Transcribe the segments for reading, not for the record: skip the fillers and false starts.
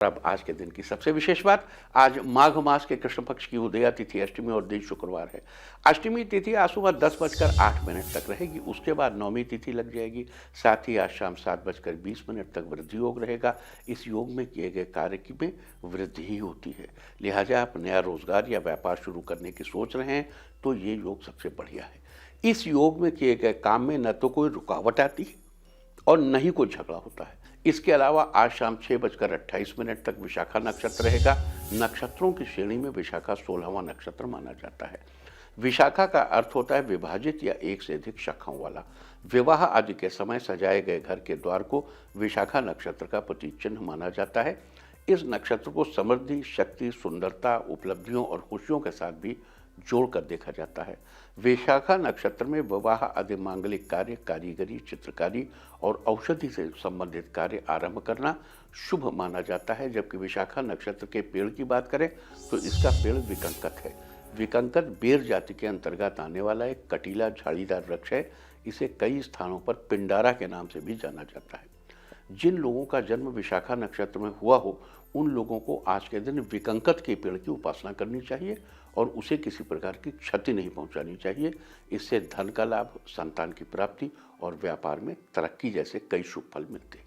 अब आज के दिन की सबसे विशेष बात, आज माघ मास के कृष्ण पक्ष की उदया तिथि अष्टमी और दिन शुक्रवार है। अष्टमी तिथि आज सुबह 10:08 तक रहेगी, उसके बाद नवमी तिथि लग जाएगी। साथ ही आज शाम 7:20 तक वृद्धि योग रहेगा। इस योग में किए गए कार्य की में वृद्धि ही होती है। लिहाजा आप नया रोजगार या व्यापार शुरू करने की सोच रहे हैं तो ये योग सबसे बढ़िया है। इस योग में किए गए काम में न तो कोई रुकावट आती है और न ही कोई झगड़ा होता है। इसके अलावा आज शाम 6:28 तक विशाखा नक्षत्र रहेगा। नक्षत्रों की श्रेणी में विशाखा 16वां नक्षत्र माना जाता है। विशाखा का अर्थ होता है विभाजित या एक से अधिक शाखाओं वाला। विवाह आदि के समय सजाए गए घर के द्वार को विशाखा नक्षत्र का प्रतीक चिन्ह माना जाता है। इस नक्षत्र को समृद्धि, शक्ति, सुंदरता, उपलब्धियों और खुशियों के साथ भी जोड़कर देखा जाता है। विशाखा नक्षत्र में विवाह आदि मांगलिक कार्य, कारीगरी, चित्रकारी और औषधि से संबंधित कार्य आरंभ करना शुभ माना जाता है। जबकि विशाखा नक्षत्र के पेड़ की बात करें तो इसका पेड़ विकंकत है। विकंकत बेर जाति के अंतर्गत आने वाला एक कटीला झाड़ीदार वृक्ष है। इसे कई स्थानों पर पिंडारा के नाम से भी जाना जाता है। जिन लोगों का जन्म विशाखा नक्षत्र में हुआ हो उन लोगों को आज के दिन विकंकत के पेड़ की उपासना करनी चाहिए और उसे किसी प्रकार की क्षति नहीं पहुंचानी चाहिए। इससे धन का लाभ, संतान की प्राप्ति और व्यापार में तरक्की जैसे कई शुभ फल मिलते हैं।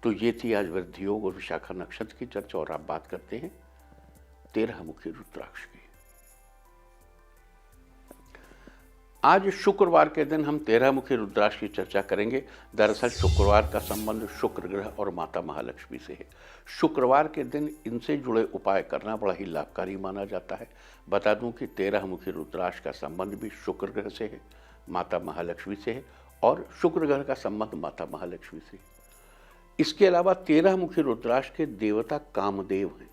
तो ये थी आज वृद्धि योग और विशाखा नक्षत्र की चर्चा। और आप बात करते हैं 13 मुखी रुद्राक्ष की। आज शुक्रवार के दिन हम 13 मुखी रुद्राक्ष की चर्चा करेंगे। दरअसल शुक्रवार का संबंध शुक्र ग्रह और माता महालक्ष्मी से है। शुक्रवार के दिन इनसे जुड़े उपाय करना बड़ा ही लाभकारी माना जाता है। बता दूं कि 13 मुखी रुद्राक्ष का संबंध भी शुक्र ग्रह से है, माता महालक्ष्मी से है और शुक्र ग्रह का संबंध माता महालक्ष्मी से है। इसके अलावा 13 मुखी रुद्राक्ष के देवता कामदेव हैं।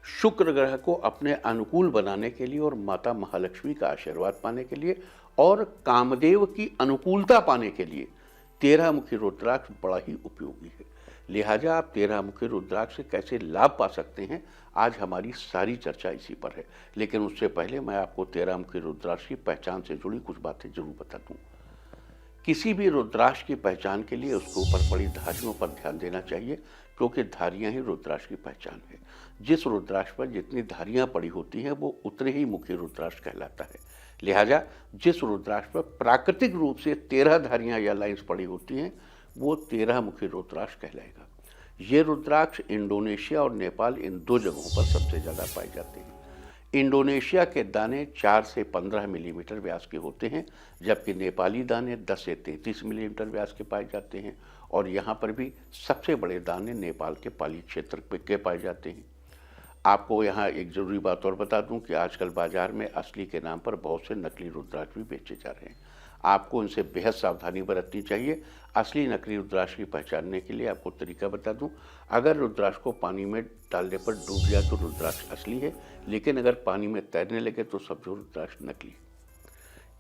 शुक्र ग्रह को अपने अनुकूल बनाने के लिए और माता महालक्ष्मी का आशीर्वाद पाने के लिए और कामदेव की अनुकूलता पाने के लिए 13 मुखी रुद्राक्ष बड़ा ही उपयोगी है। लिहाजा आप 13 मुखी रुद्राक्ष से कैसे लाभ पा सकते हैं, आज हमारी सारी चर्चा इसी पर है। लेकिन उससे पहले मैं आपको 13 मुखी रुद्राक्ष की पहचान से जुड़ी कुछ बातें जरूर बता दूं। किसी भी रुद्राक्ष की पहचान के लिए उसके ऊपर पड़ी धारियों पर ध्यान देना चाहिए, क्योंकि धारियां ही रुद्राक्ष की पहचान है। जिस रुद्राक्ष पर जितनी धारियां पड़ी होती हैं वो उतने ही मुखी रुद्राक्ष कहलाता है। लिहाजा जिस रुद्राक्ष पर प्राकृतिक रूप से 13 धारियां या लाइंस पड़ी होती हैं वो 13 मुखी रुद्राक्ष कहलाएगा। ये रुद्राक्ष इंडोनेशिया और नेपाल इन दो जगहों पर सबसे ज़्यादा पाए जाते हैं। इंडोनेशिया के दाने 4 से 15 मिलीमीटर व्यास के होते हैं, जबकि नेपाली दाने 10 से 33 मिलीमीटर व्यास के पाए जाते हैं। और यहाँ पर भी सबसे बड़े दाने नेपाल के पाली क्षेत्र के पाए जाते हैं। आपको यहाँ एक जरूरी बात और बता दूं कि आजकल बाजार में असली के नाम पर बहुत से नकली रुद्राक्ष भी बेचे जा रहे हैं। आपको इनसे बेहद सावधानी बरतनी चाहिए। असली नकली रुद्राक्ष की पहचानने के लिए आपको तरीका बता दूं। अगर रुद्राक्ष को पानी में डालने पर डूब जाए तो रुद्राक्ष असली है, लेकिन अगर पानी में तैरने लगे तो समझो रुद्राक्ष नकली।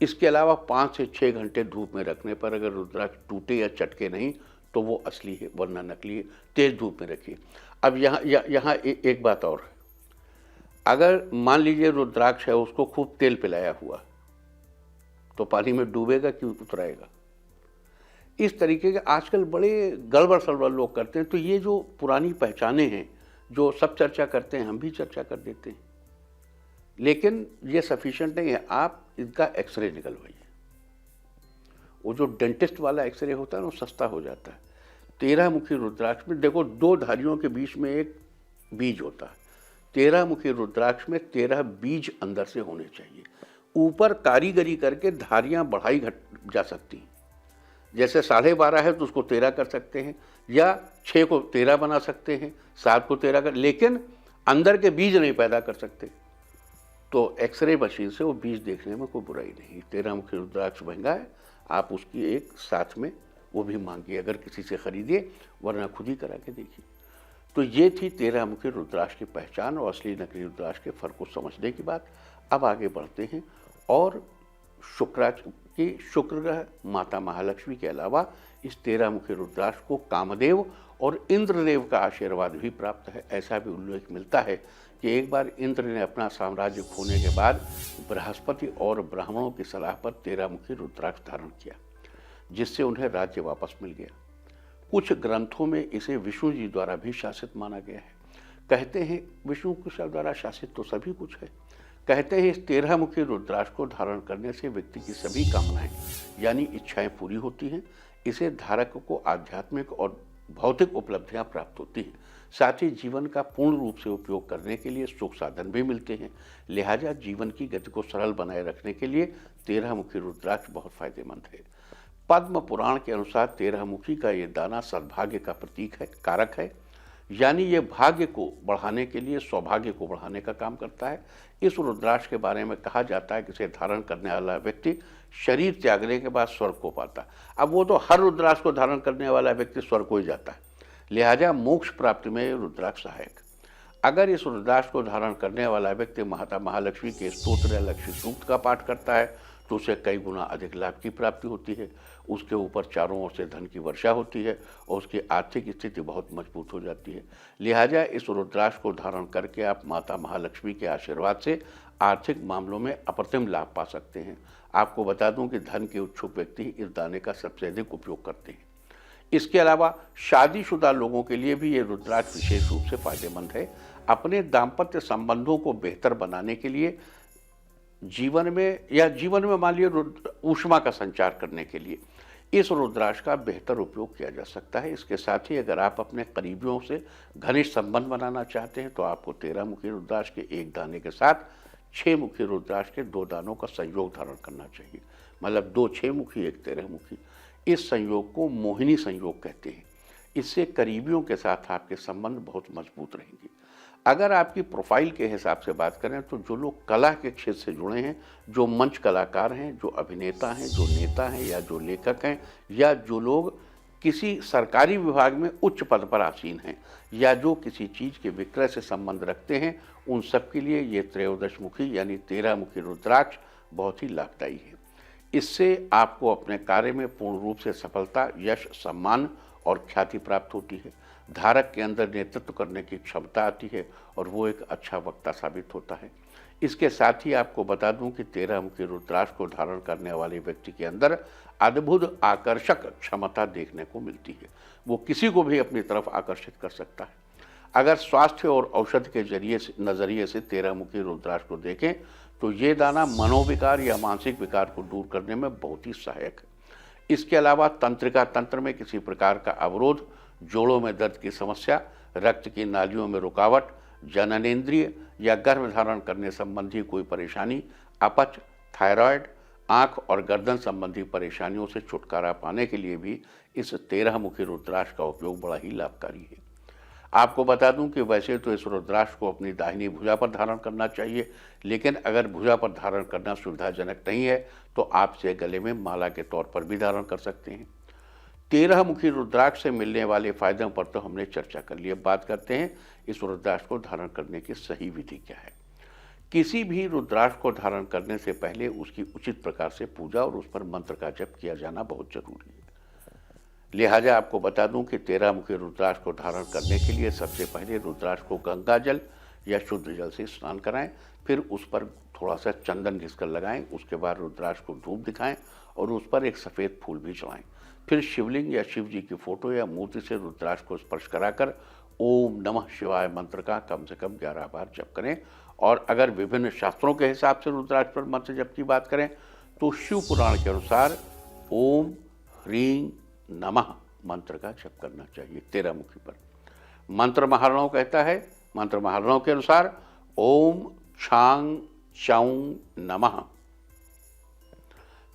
इसके अलावा 5 से 6 घंटे धूप में रखने पर अगर रुद्राक्ष टूटे या चटके नहीं तो वो असली है, वरना नकली है। तेज धूप में रखिए। अब यहाँ एक बात और है। अगर मान लीजिए रुद्राक्ष है, उसको खूब तेल पिलाया हुआ, तो पानी में डूबेगा कि उतराएगा? इस तरीके के आजकल बड़े गड़बड़ सड़बड़ लोग करते हैं। तो ये जो पुरानी पहचाने हैं, जो सब चर्चा करते हैं, हम भी चर्चा कर देते हैं, लेकिन ये सफिशिएंट नहीं है। आप इनका एक्सरे निकलवाइए। वो जो डेंटिस्ट वाला एक्सरे होता है ना, वो सस्ता हो जाता है। 13 मुखी रुद्राक्ष में देखो, 2 धारियों के बीच में एक बीज होता है। 13 मुखी रुद्राक्ष में 13 बीज अंदर से होने चाहिए। ऊपर कारीगरी करके धारियां बढ़ाई घट जा सकती हैं। जैसे 12.5 है तो उसको 13 कर सकते हैं, या 6 को 13 बना सकते हैं, 7 को 13 कर, लेकिन अंदर के बीज नहीं पैदा कर सकते। तो एक्सरे मशीन से वो बीज देखने में कोई बुराई नहीं। 13 मुखी रुद्राक्ष महंगा है, आप उसकी एक साथ में वो भी मांगिए, अगर किसी से खरीदिए, वरना खुद ही करा के देखिए। तो ये थी 13 मुखी रुद्राक्ष की पहचान और असली नकली रुद्राक्ष के फर्क को समझने की बात। अब आगे बढ़ते हैं और शुक्र ग्रह, माता महालक्ष्मी के अलावा इस 13 मुखी रुद्राक्ष को कामदेव और इंद्रदेव का आशीर्वाद भी प्राप्त है। ऐसा भी उल्लेख मिलता है कि एक बार इंद्र ने अपना साम्राज्य खोने के बाद बृहस्पति और ब्राह्मणों की सलाह पर 13 मुखी रुद्राक्ष धारण किया, जिससे उन्हें राज्य वापस मिल गया। कुछ ग्रंथों में इसे विष्णु जी द्वारा भी शासित माना गया है। कहते हैं विष्णु के द्वारा शासित तो सभी कुछ है। कहते हैं इस 13 मुखी रुद्राक्ष को धारण करने से व्यक्ति की सभी कामनाएं यानी इच्छाएं पूरी होती हैं। इसे धारक को आध्यात्मिक और भौतिक उपलब्धियां प्राप्त होती हैं। साथ ही जीवन का पूर्ण रूप से उपयोग करने के लिए सुख साधन भी मिलते हैं। लिहाजा जीवन की गति को सरल बनाए रखने के लिए 13 मुखी रुद्राक्ष बहुत फायदेमंद है। पद्म पुराण के अनुसार 13 मुखी का ये दाना सद्भाग्य का प्रतीक है, कारक है, यानी ये भाग्य को बढ़ाने के लिए सौभाग्य को बढ़ाने का काम करता है। इस रुद्राक्ष के बारे में कहा जाता है कि इसे धारण करने वाला व्यक्ति शरीर त्यागने के बाद स्वर्ग को पाता है। अब वो तो हर रुद्राक्ष को धारण करने वाला व्यक्ति स्वर्ग को ही जाता है, लिहाजा मोक्ष प्राप्ति में रुद्राक्ष सहायक। अगर इस रुद्राक्ष को धारण करने वाला व्यक्ति माता महालक्ष्मी के स्तोत्र या लक्ष्मी सूक्त का पाठ करता है तो उसे कई गुना अधिक लाभ की प्राप्ति होती है। उसके ऊपर चारों ओर से धन की वर्षा होती है और उसकी आर्थिक स्थिति बहुत मजबूत हो जाती है। लिहाजा इस रुद्राक्ष को धारण करके आप माता महालक्ष्मी के आशीर्वाद से आर्थिक मामलों में अप्रतिम लाभ पा सकते हैं। आपको बता दूं कि धन के इच्छुक व्यक्ति इस दाने का सबसे अधिक उपयोग करते हैं। इसके अलावा शादीशुदा लोगों के लिए भी ये रुद्राक्ष विशेष रूप से फायदेमंद है। अपने दाम्पत्य संबंधों को बेहतर बनाने के लिए जीवन में मान लीजिए ऊष्मा का संचार करने के लिए इस रुद्राक्ष का बेहतर उपयोग किया जा सकता है। इसके साथ ही अगर आप अपने करीबियों से घनिष्ठ संबंध बनाना चाहते हैं तो आपको 13 मुखी रुद्राक्ष के एक दाने के साथ 6 मुखी रुद्राक्ष के 2 दानों का संयोग धारण करना चाहिए। मतलब 2 6 मुखी 1 13 मुखी। इस संयोग को मोहिनी संयोग कहते हैं। इससे करीबियों के साथ आपके संबंध बहुत मजबूत रहेंगे। अगर आपकी प्रोफाइल के हिसाब से बात करें तो जो लोग कला के क्षेत्र से जुड़े हैं, जो मंच कलाकार हैं, जो अभिनेता हैं, जो नेता हैं या जो लेखक हैं, या जो लोग किसी सरकारी विभाग में उच्च पद पर आसीन हैं, या जो किसी चीज़ के विक्रय से संबंध रखते हैं, उन सब के लिए ये त्रयोदश मुखी यानी 13 मुखी रुद्राक्ष बहुत ही लाभदायी है। इससे आपको अपने कार्य में पूर्ण रूप से सफलता, यश, सम्मान और ख्याति प्राप्त होती है। धारक के अंदर नेतृत्व करने की क्षमता आती है और वो एक अच्छा वक्ता साबित होता है। इसके साथ ही आपको बता दूं कि 13 मुखी रुद्राक्ष को धारण करने वाले व्यक्ति के अंदर अद्भुत आकर्षक क्षमता देखने को मिलती है। वो किसी को भी अपनी तरफ आकर्षित कर सकता है। अगर स्वास्थ्य और औषधि के नज़रिए से 13 मुखी रुद्राक्ष को देखें तो ये दाना मनोविकार या मानसिक विकार को दूर करने में बहुत ही सहायक है। इसके अलावा तंत्रिका तंत्र में किसी प्रकार का अवरोध, जोड़ों में दर्द की समस्या, रक्त की नालियों में रुकावट, जननेंद्रिय या गर्भ धारण करने संबंधी कोई परेशानी, अपच, थायराइड, आँख और गर्दन संबंधी परेशानियों से छुटकारा पाने के लिए भी इस 13 मुखी रुद्राक्ष का उपयोग बड़ा ही लाभकारी है। आपको बता दूं कि वैसे तो इस रुद्राक्ष को अपनी दाहिनी भुजा पर धारण करना चाहिए, लेकिन अगर भुजा पर धारण करना सुविधाजनक नहीं है तो आप इसे गले में माला के तौर पर भी धारण कर सकते हैं। 13 मुखी रुद्राक्ष से मिलने वाले फायदों पर तो हमने चर्चा कर ली। अब बात करते हैं इस रुद्राक्ष को धारण करने की सही विधि क्या है। किसी भी रुद्राक्ष को धारण करने से पहले उसकी उचित प्रकार से पूजा और उस पर मंत्र का जप किया जाना बहुत जरूरी है। लिहाजा आपको बता दूं कि 13 मुखी रुद्राक्ष को धारण करने के लिए सबसे पहले रुद्राक्ष को गंगा जल या शुद्ध जल से स्नान कराएं, फिर उस पर थोड़ा सा चंदन घिसकर लगाएं। उसके बाद रुद्राक्ष को धूप दिखाएं और उस पर एक सफ़ेद फूल भी चढ़ाएं। फिर शिवलिंग या शिव जी की फोटो या मूर्ति से रुद्राक्ष को स्पर्श कराकर ओम नमः शिवाय मंत्र का कम से कम 11 बार जप करें। और अगर विभिन्न शास्त्रों के हिसाब से रुद्राक्ष पर मंत्र जप की बात करें तो शिव पुराण के अनुसार ओम ह्रीं नमः मंत्र का जप करना चाहिए 13 मुखी पर। मंत्र महारणव कहता है, मंत्र महारणव के अनुसार ओम छांग चौं नमः।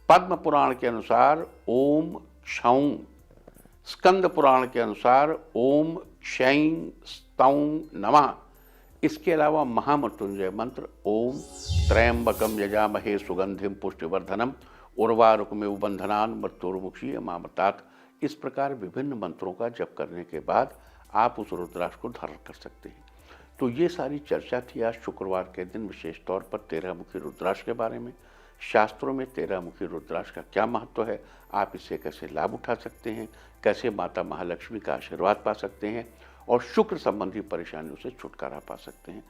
पद्म पुराण के अनुसार ओम क्षौं। स्कंद पुराण के अनुसार ओम क्षैं स्तौं नमः। इसके अलावा महामृत्युंजय मंत्र ओम त्र्यंबकम यजामहे सुगंधिम पुष्टिवर्धनम उर्वारुकमेव बंधनान मृत्युर्मुक्षीय मामृतात्। इस प्रकार विभिन्न मंत्रों का जप करने के बाद आप उस रुद्राक्ष को धारण कर सकते हैं। तो ये सारी चर्चा थी आज शुक्रवार के दिन विशेष तौर पर 13 मुखी रुद्राक्ष के बारे में। शास्त्रों में 13 मुखी रुद्राक्ष का क्या महत्व है, आप इससे कैसे लाभ उठा सकते हैं, कैसे माता महालक्ष्मी का आशीर्वाद पा सकते हैं और शुक्र संबंधी परेशानियों से छुटकारा पा सकते हैं।